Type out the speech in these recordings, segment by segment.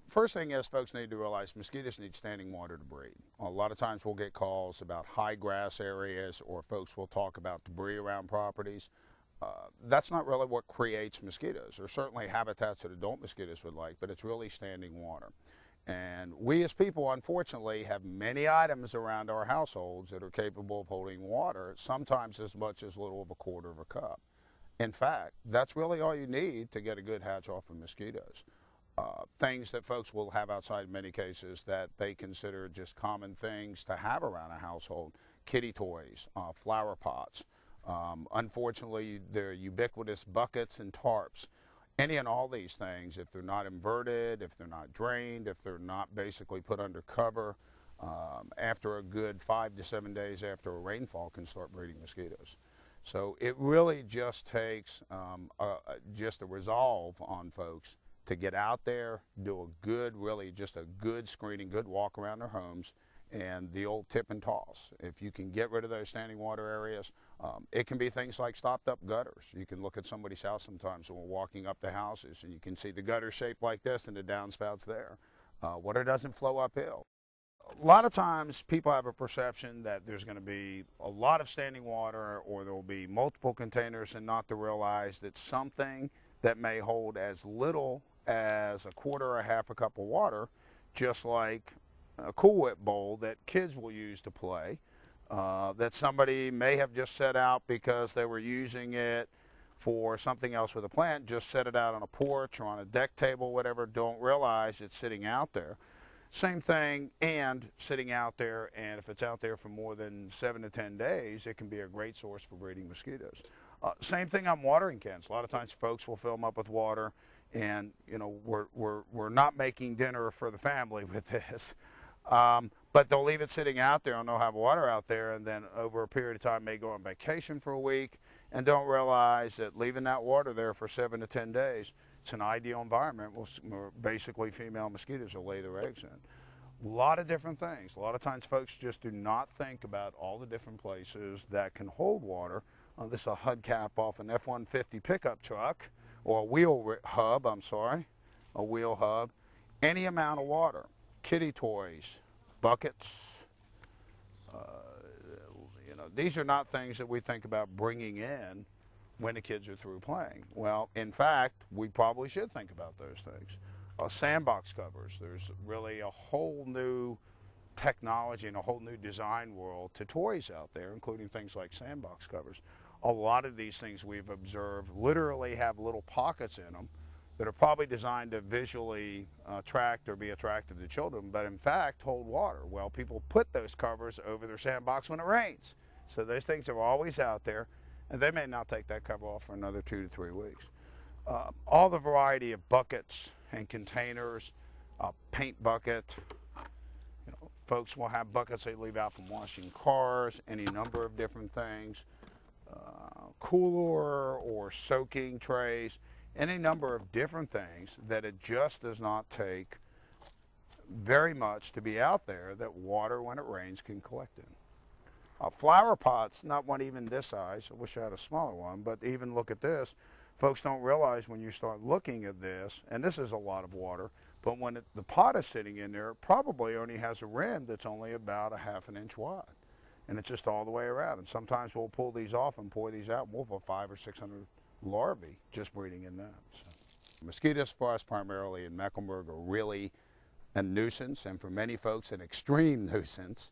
First thing is, folks need to realize mosquitoes need standing water to breed. A lot of times we'll get calls about high grass areas, or folks will talk about debris around properties. That's not really what creates mosquitoes. There's certainly habitats that adult mosquitoes would like, but it's really standing water. And we as people, unfortunately, have many items around our households that are capable of holding water, sometimes as much as little of a quarter of a cup. In fact, that's really all you need to get a good hatch off of mosquitoes. Things that folks will have outside in many cases that they consider just common things to have around a household: kitty toys, flower pots. Unfortunately, they're ubiquitous buckets and tarps. Any and all these things, if they're not inverted, if they're not drained, if they're not basically put under cover, after a good 5 to 7 days after a rainfall, can start breeding mosquitoes. So it really just takes just a resolve on folks to get out there, do a good, really just a good screening, good walk around their homes, and the old tip and toss. If you can get rid of those standing water areas, it can be things like stopped up gutters. You can look at somebody's house sometimes when we're walking up the houses, and you can see the gutter shaped like this and the downspouts there. Water doesn't flow uphill. A lot of times people have a perception that there's going to be a lot of standing water, or there will be multiple containers, and not to realize that something that may hold as little as a quarter or a half a cup of water, just like a Cool Whip bowl that kids will use to play, that somebody may have just set out because they were using it for something else with a plant, just set it out on a porch or on a deck table, whatever, don't realize it's sitting out there. Same thing, and sitting out there, and if it's out there for more than 7 to 10 days, it can be a great source for breeding mosquitoes. Same thing on watering cans. A lot of times folks will fill them up with water, and you know, we're not making dinner for the family with this. But they'll leave it sitting out there and they'll have water out there, and then over a period of time may go on vacation for a week and don't realize that leaving that water there for 7 to 10 days, it's an ideal environment where basically female mosquitoes will lay their eggs in. A lot of different things. A lot of times folks just do not think about all the different places that can hold water. This is a hubcap off an F-150 pickup truck, or a wheel hub, a wheel hub. Any amount of water. Kitty toys, buckets, you know, these are not things that we think about bringing in when the kids are through playing. Well, in fact, we probably should think about those things. Sandbox covers. There's really a whole new technology and a whole new design world to toys out there, including things like sandbox covers. A lot of these things we've observed literally have little pockets in them that are probably designed to visually attract or be attractive to children, but in fact hold water. Well, people put those covers over their sandbox when it rains. So those things are always out there, and they may not take that cover off for another 2 to 3 weeks. All the variety of buckets and containers, paint bucket. You know, folks will have buckets they leave out from washing cars, any number of different things. Cooler or soaking trays, any number of different things that it just does not take very much to be out there that water, when it rains, can collect in. Flower pots, not one even this size, I wish I had a smaller one, but even look at this. Folks don't realize when you start looking at this, and this is a lot of water, but when the pot is sitting in there, it probably only has a rim that's only about a ½ an inch wide. And it's just all the way around. And sometimes we'll pull these off and pour these out, and we'll have 500 or 600 larvae just breeding in them. So. Mosquitoes for us primarily in Mecklenburg are really a nuisance, and for many folks an extreme nuisance.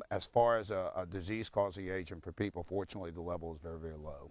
As far as a disease-causing agent for people, fortunately the level is very, very low.